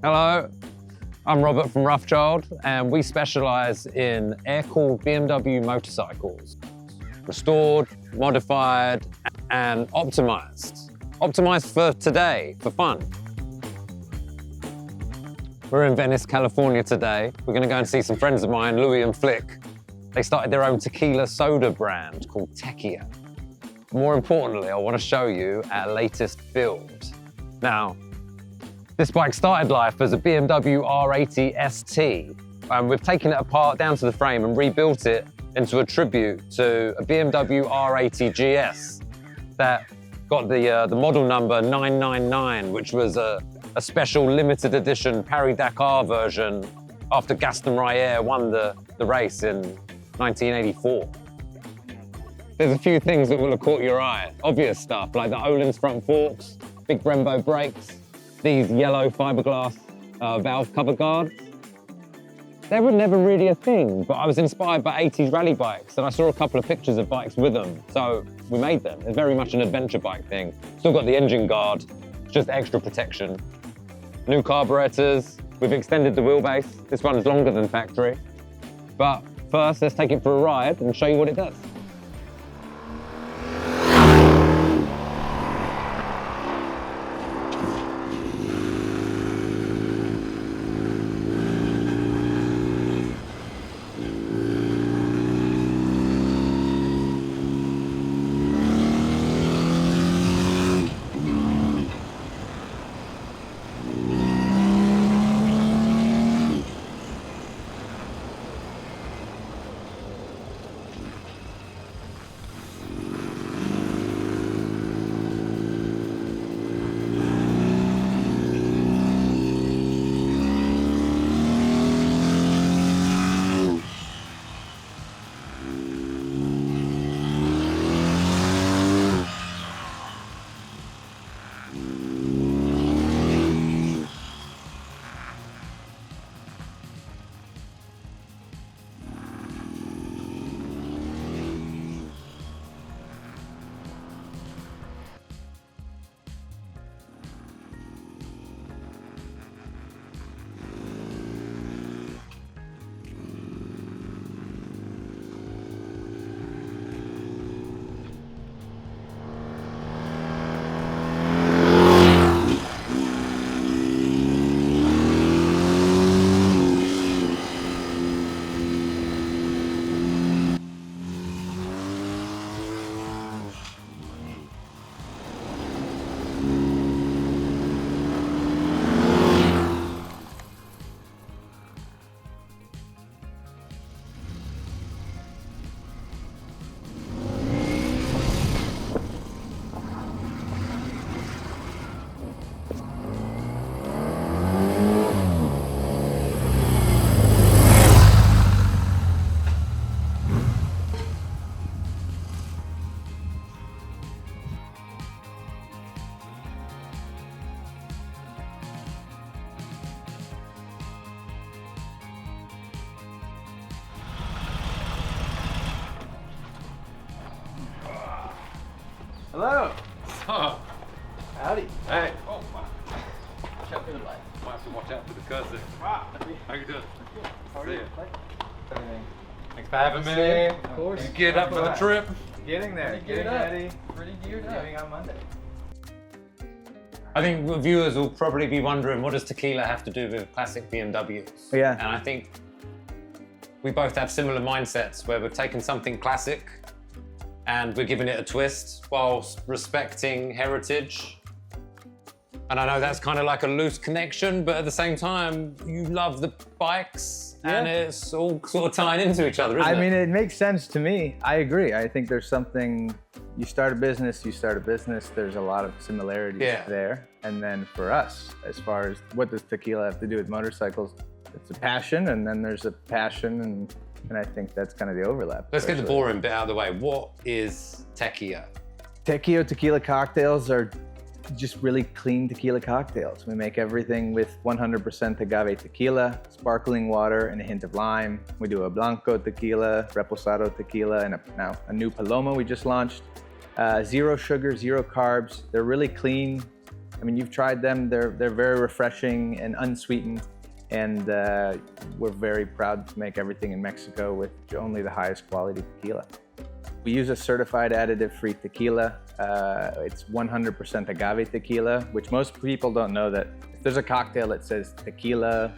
Hello, I'm Robert from Roughchild, and we specialize in air-cooled BMW motorcycles. Restored, modified, and optimized. Optimized for today, for fun. We're in Venice, California today. We're gonna go and see some friends of mine, Louis and Flick. They started their own tequila soda brand called Tequio. More importantly, I want to show you our latest build. Now, this bike started life as a BMW R80 ST. We've taken it apart down to the frame and rebuilt it into a tribute to a BMW R80 GS that got the model number 999, which was a special limited edition Paris-Dakar version after Gaston Ryer won the race in 1984. There's a few things that will have caught your eye. Obvious stuff, like the Öhlins front forks, big Brembo brakes, these yellow fiberglass valve cover guards. They were never really a thing, but I was inspired by 80s rally bikes, and I saw a couple of pictures of bikes with them, so we made them. It's very much an adventure bike thing. Still got the engine guard, just extra protection. New carburetors, we've extended the wheelbase. This one's longer than factory. But first, let's take it for a ride and show you what it does. Hello. What's up? Howdy. Hey. Oh, wow. Watch out for the light. Might have to watch out for the cursor. Wow. How you doing? How are See you? ya. Everything. Thanks for having me. Of course. You geared up for the trip? Getting there. Pretty Getting geared up. ready. Pretty geared up. Leaving on Monday. I think viewers will probably be wondering, what does tequila have to do with classic BMWs? Yeah. And I think we both have similar mindsets where we've taken something classic and we're giving it a twist whilst respecting heritage. And I know that's kind of like a loose connection, but at the same time, you love the bikes and it's all sort of tying into each other, isn't it? I mean, it makes sense to me. I agree. I think there's something, you start a business, there's a lot of similarities there. And then for us, as far as what does tequila have to do with motorcycles, it's a passion, and then there's a passion, and I think that's kind of the overlap. Let's get the boring bit out of the way. What is Tequio? Tequio tequila cocktails are just really clean tequila cocktails. We make everything with 100% agave tequila, sparkling water, and a hint of lime. We do a blanco tequila, reposado tequila, and now a new Paloma we just launched. Zero sugar, zero carbs. They're really clean, I mean, you've tried them. They're very refreshing and unsweetened. And we're very proud to make everything in Mexico with only the highest quality tequila. We use a certified additive-free tequila. It's 100% agave tequila, which most people don't know that if there's a cocktail that says tequila,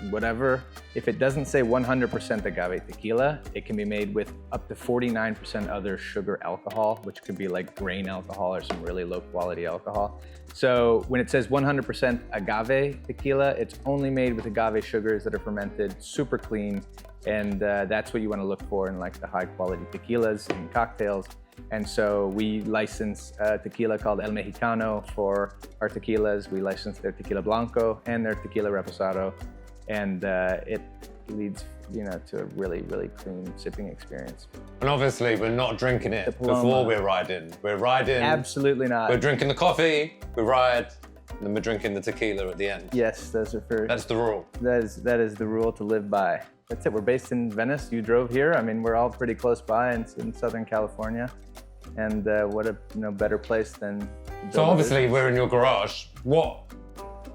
whatever, if it doesn't say 100% agave tequila, it can be made with up to 49% other sugar alcohol, which could be like grain alcohol or some really low quality alcohol. So when it says 100% agave tequila, it's only made with agave sugars that are fermented, super clean, and that's what you want to look for in like the high quality tequilas and cocktails. And so we license tequila called El Mexicano for our tequilas. We license their tequila blanco and their tequila reposado. And it leads, to a really, really clean sipping experience. And obviously, we're not drinking it before we're riding. We're riding. Absolutely not. We're drinking the coffee, we ride, and then we're drinking the tequila at the end. Yes, those are for. That's the rule. That is the rule to live by. That's it. We're based in Venice. You drove here. I mean, we're all pretty close by in Southern California, and what a better place than. So obviously, we're in your garage.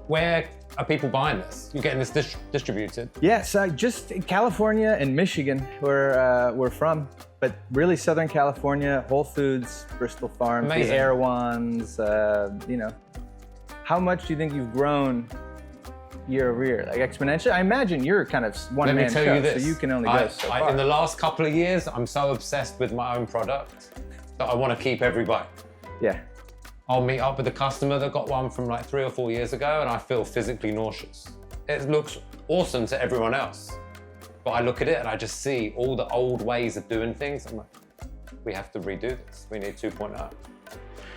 Where are people buying this? You're getting this distributed? Yes, just in California and Michigan, where we're from. But really, Southern California, Whole Foods, Bristol Farms, Amazing. The Air Ones. How much do you think you've grown year over year, like exponentially? I imagine you're kind of one-man show, you this. so you can only go so far. In the last couple of years, I'm so obsessed with my own product that I want to keep every bite. Yeah. I'll meet up with a customer that got one from like 3 or 4 years ago, and I feel physically nauseous. It looks awesome to everyone else, but I look at it and I just see all the old ways of doing things. I'm like, we have to redo this. We need 2.0.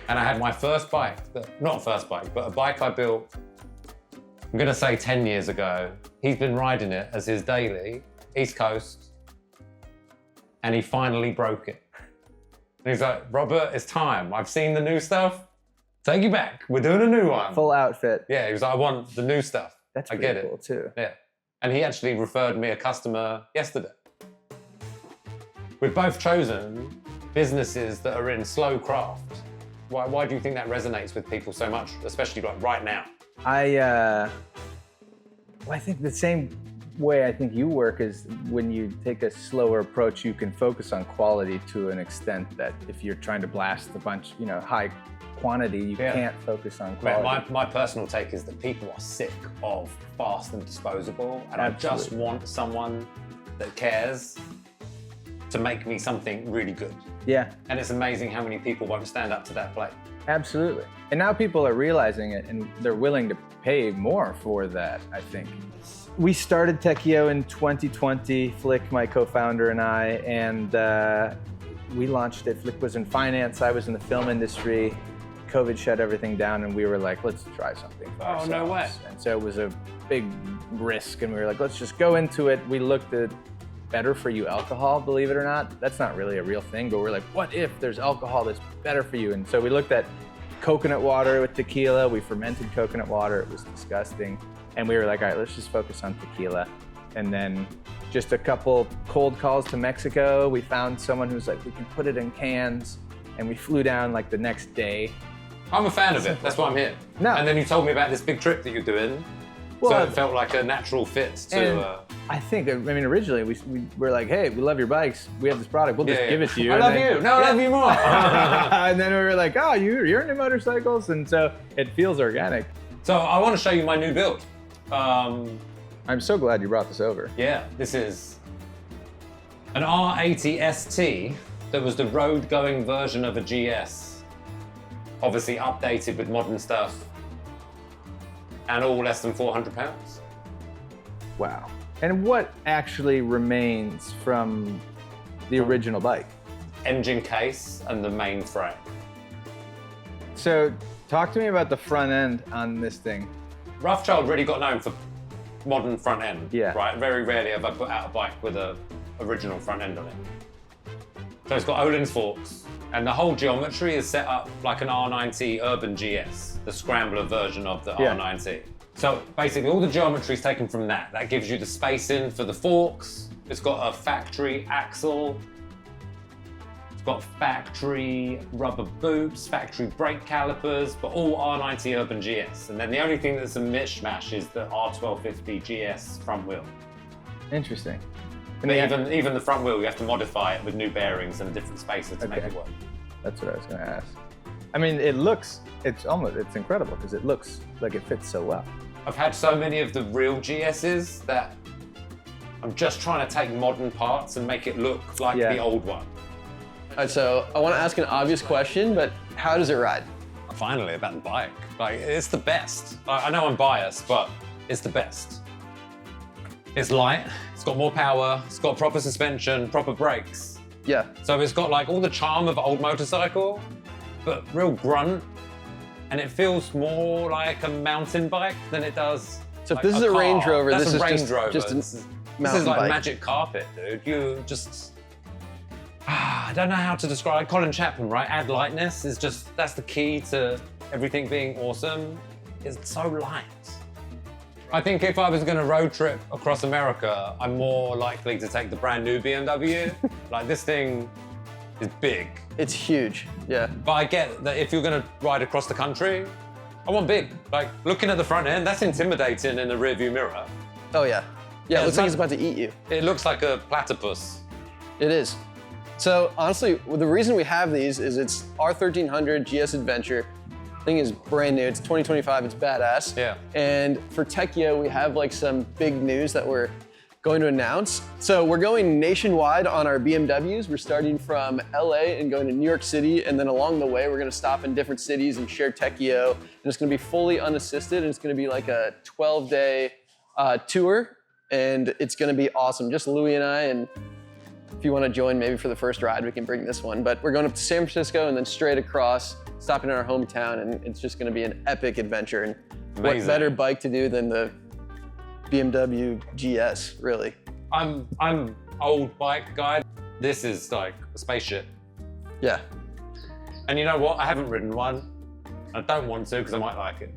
And I had my first bike, not first bike, but a bike I built, I'm gonna say 10 years ago. He's been riding it as his daily, East Coast, and he finally broke it. And he's like, Robert, it's time. I've seen the new stuff. Take you back. We're doing a new one. Full outfit. Yeah, he was like, I want the new stuff. That's I get cool it. Too. Yeah. And he actually referred me a customer yesterday. We've both chosen businesses that are in slow craft. Why do you think that resonates with people so much, especially like right now? I think the same way I think you work is when you take a slower approach, you can focus on quality to an extent that if you're trying to blast a bunch, high quantity, you can't focus on quality. My personal take is that people are sick of fast and disposable, and Absolutely. I just want someone that cares to make me something really good. Yeah. And it's amazing how many people won't stand up to that plate. Absolutely. And now people are realizing it and they're willing to pay more for that, I think. We started Tequio in 2020, Flick, my co-founder, and I, and we launched it. Flick was in finance, I was in the film industry. COVID shut everything down and we were like, let's try something for ourselves. No way. And so it was a big risk and we were like, let's just go into it. We looked at better for you alcohol, believe it or not. That's not really a real thing, but we're like, what if there's alcohol that's better for you? And so we looked at coconut water with tequila. We fermented coconut water. It was disgusting. And we were like, all right, let's just focus on tequila. And then just a couple cold calls to Mexico. We found someone who's like, we can put it in cans. And we flew down like the next day. I'm a fan of it, that's why I'm here. No. And then you told me about this big trip that you're doing. Well, so it felt like a natural fit to... I think, originally we were like, hey, we love your bikes. We have this product, we'll just give it to you. I love you. No, I love you more. And then we were like, oh, you're into motorcycles. And so it feels organic. So I want to show you my new build. I'm so glad you brought this over. Yeah, this is an R80 ST that was the road-going version of a GS. Obviously updated with modern stuff. And all less than 400 pounds. Wow. And what actually remains from the original bike? Engine case and the main frame. So talk to me about the front end on this thing. Roughchild really got known for modern front end. Yeah. Right? Very rarely have I put out a bike with an original front end on it. So it's got Öhlins forks, and the whole geometry is set up like an R90 Urban GS, the scrambler version of the R90. So basically all the geometry is taken from that. That gives you the spacing for the forks. It's got a factory axle. got factory rubber boots, factory brake calipers, but all R90 Urban GS. And then the only thing that's a mishmash is the R1250 GS front wheel. Interesting. But even the front wheel, you have to modify it with new bearings and a different spacer to make it work. That's what I was going to ask. I mean, it's incredible because it looks like it fits so well. I've had so many of the real GSs that I'm just trying to take modern parts and make it look like the old one. All right, so I want to ask an obvious question, but how does it ride? Finally, about the bike. Like, it's the best. I know I'm biased, but it's the best. It's light, it's got more power, it's got proper suspension, proper brakes. Yeah. So it's got like all the charm of an old motorcycle, but real grunt. And it feels more like a mountain bike than it does. So like if this is a car. Range Rover, That's this a is Range Rover. just a this is mountain like bike. magic carpet, dude. You just, I don't know how to describe. Colin Chapman, right? Add lightness is just, that's the key to everything being awesome. It's so light. I think if I was going to road trip across America, I'm more likely to take the brand new BMW. Like, this thing is big. It's huge, yeah. But I get that if you're going to ride across the country, I want big. Like, looking at the front end, that's intimidating in the rearview mirror. Oh yeah. Yeah, it looks like it's about to eat you. It looks like a platypus. It is. So honestly, the reason we have these is it's R1300 GS Adventure. Thing is brand new, it's 2025, it's badass. Yeah. And for Tequio, we have like some big news that we're going to announce. So we're going nationwide on our BMWs. We're starting from LA and going to New York City, and then along the way, we're gonna stop in different cities and share Tequio. And it's gonna be fully unassisted, and it's gonna be like a 12-day tour, and it's gonna be awesome. Just Louis and I, and if you wanna join maybe for the first ride, we can bring this one. But we're going up to San Francisco and then straight across, stopping in our hometown, and it's just gonna be an epic adventure. And Amazing. What better bike to do than the BMW GS, really? I'm old bike guy. This is like a spaceship. Yeah. And you know what? I haven't ridden one. I don't want to because I might like it.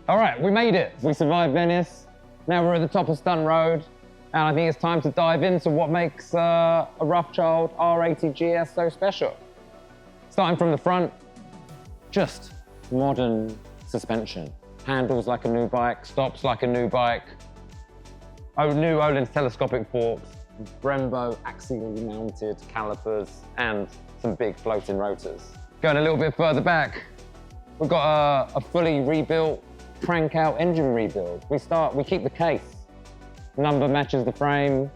All right, we made it. We survived Venice. Now we're at the top of Stunt Road. And I think it's time to dive into what makes a Roughchild R80 GS so special. Starting from the front, just modern suspension. Handles like a new bike, stops like a new bike. New Öhlins telescopic forks, Brembo axially mounted calipers, and some big floating rotors. Going a little bit further back, we've got a fully rebuilt crank out engine rebuild. We keep the case. Number matches the frame,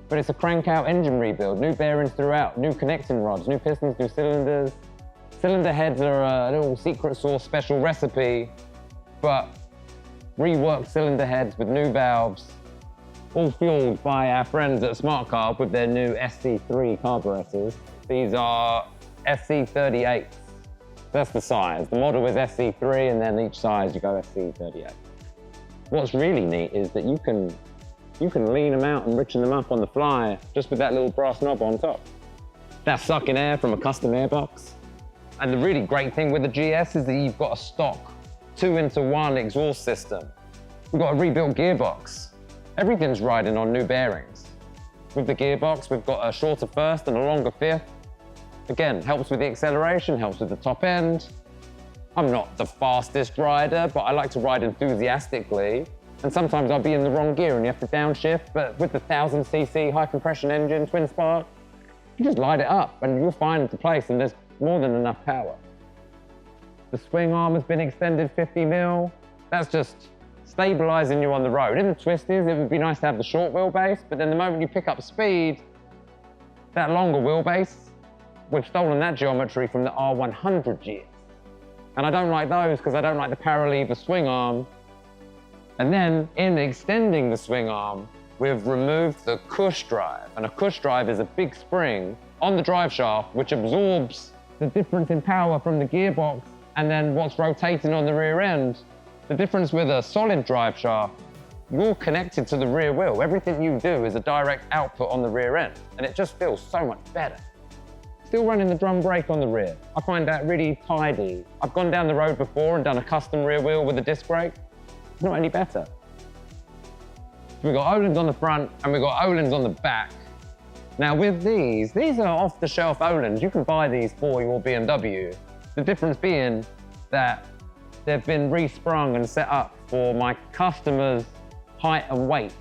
but it's a crank out engine rebuild. New bearings throughout, new connecting rods, new pistons, new cylinders. Cylinder heads are a little secret sauce special recipe. but reworked cylinder heads with new valves, all fueled by our friends at Smart Carb with their new SC3 carburetors. These are SC38. That's the size. The model is SC3, and then each size you go SC38. What's really neat is that you can lean them out and richen them up on the fly just with that little brass knob on top. That's sucking air from a custom airbox. And the really great thing with the GS is that you've got a stock 2-into-1 exhaust system. We've got a rebuilt gearbox. Everything's riding on new bearings. With the gearbox, we've got a shorter first and a longer fifth. Again, helps with the acceleration, helps with the top end. I'm not the fastest rider, but I like to ride enthusiastically. And sometimes I'll be in the wrong gear and you have to downshift, but with the 1000cc high compression engine, twin spark, you just light it up and you'll find the place and there's more than enough power. The swing arm has been extended 50 mil. That's just stabilizing you on the road. In the twisties, it would be nice to have the short wheelbase, but then the moment you pick up speed, that longer wheelbase, we've stolen that geometry from the R100 GS. And I don't like those because I don't like the paralever swing arm. And then in extending the swing arm, we've removed the cush drive. And a cush drive is a big spring on the drive shaft, which absorbs the difference in power from the gearbox and then what's rotating on the rear end. The difference with a solid drive shaft, you're connected to the rear wheel. Everything you do is a direct output on the rear end, and it just feels so much better. Still running the drum brake on the rear. I find that really tidy. I've gone down the road before and done a custom rear wheel with a disc brake. It's not any better. We've got O-rings on the front and we've got O-rings on the back. Now with these are off-the-shelf O-rings. You can buy these for your BMW. The difference being that they've been resprung and set up for my customer's height and weight.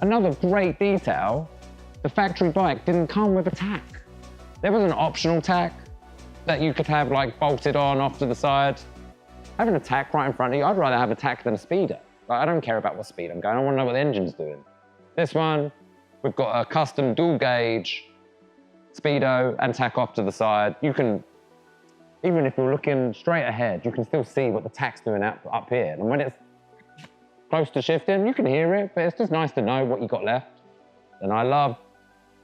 Another great detail, the factory bike didn't come with a tack. There was an optional tack that you could have like bolted on off to the side. Having a tack right in front of you, I'd rather have a tack than a speeder. Like, I don't care about what speed I'm going, I want to know what the engine's doing. This one, we've got a custom dual gauge speedo and tack off to the side. You can, even if you're looking straight ahead, you can still see what the tack's doing up here. And when it's close to shifting, you can hear it, but it's just nice to know what you got left. And I love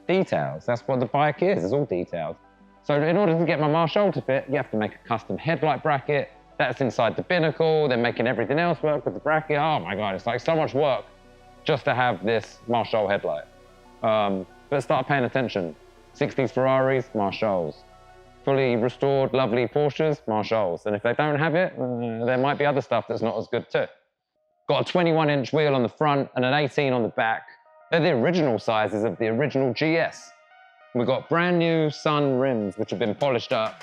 details. That's what the bike is, it's all details. So in order to get my Marshall to fit, you have to make a custom headlight bracket. That's inside the binnacle, then making everything else work with the bracket. Oh my God, it's like so much work just to have this Marshall headlight. But start paying attention. 60s Ferraris, Marshalls. Fully restored, lovely Porsches, Marshalls. And if they don't have it, there might be other stuff that's not as good too. Got a 21-inch wheel on the front and an 18 on the back. They're the original sizes of the original GS. We've got brand new Sun rims, which have been polished up.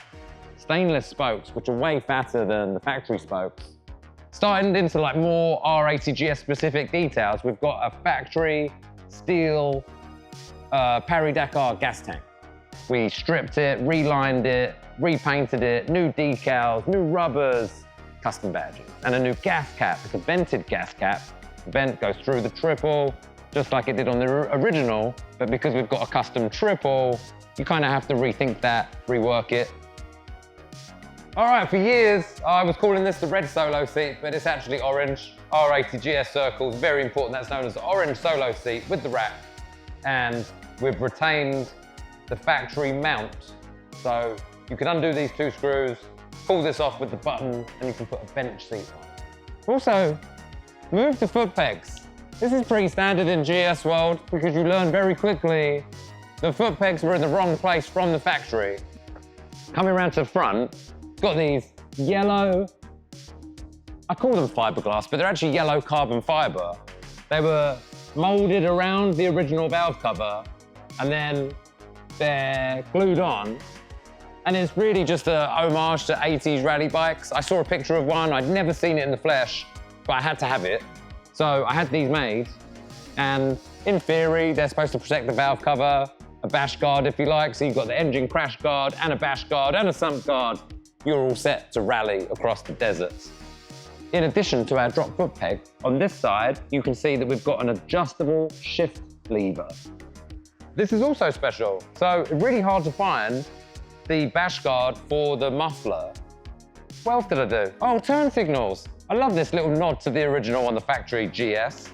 Stainless spokes, which are way fatter than the factory spokes. Starting into like more R80 GS specific details, we've got a factory steel Paris-Dakar gas tank. We stripped it, relined it, repainted it, new decals, new rubbers, custom badging, and a new gas cap. It's a vented gas cap. The vent goes through the triple, just like it did on the original, but because we've got a custom triple, you kind of have to rethink that, rework it. All right, for years, I was calling this the red solo seat, but it's actually orange. R80 GS circles, very important. That's known as the orange solo seat with the rack. And we've retained the factory mount. So you can undo these two screws, pull this off with the button, and you can put a bench seat on. Also, move the foot pegs. This is pretty standard in GS world because you learn very quickly the foot pegs were in the wrong place from the factory. Coming around to the front, got these yellow, I call them fiberglass, but they're actually yellow carbon fiber. They were molded around the original valve cover and then they're glued on. And it's really just an homage to 80s rally bikes. I saw a picture of one, I'd never seen it in the flesh, but I had to have it. So I had these made, and in theory, they're supposed to protect the valve cover, a bash guard if you like, so you've got the engine crash guard and a bash guard and a sump guard. You're all set to rally across the deserts. In addition to our drop foot peg, on this side, you can see that we've got an adjustable shift lever. This is also special, so it's really hard to find the bash guard for the muffler. What else did I do? Oh, turn signals. I love this little nod to the original on the factory GS.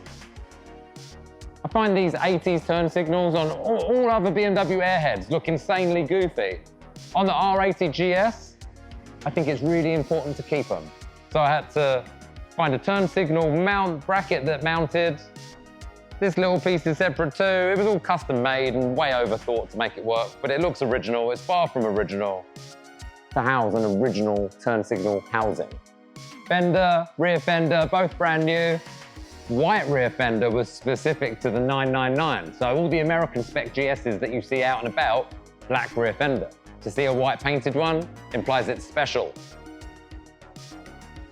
I find these 80s turn signals on all other BMW airheads look insanely goofy. On the R80 GS, I think it's really important to keep them. So I had to find a turn signal mount bracket that mounted. This little piece is separate too. It was all custom made and way overthought to make it work, but it looks original. It's far from original to house an original turn signal housing. Fender, rear fender, both brand new. White rear fender was specific to the 999. So all the American spec GSs that you see out and about, black rear fender. To see a white painted one implies it's special.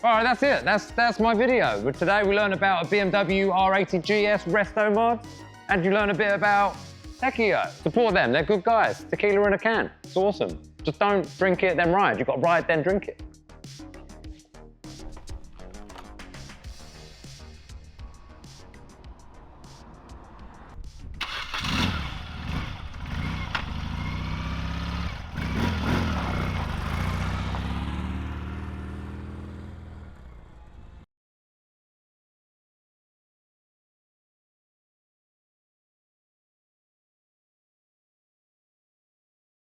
All right, that's it. That's my video. But today we learn about a BMW R80 GS resto mod, and you learn a bit about Tequio. Support them, they're good guys. Tequila in a can, it's awesome. Just don't drink it, then ride. You've got to ride, then drink it.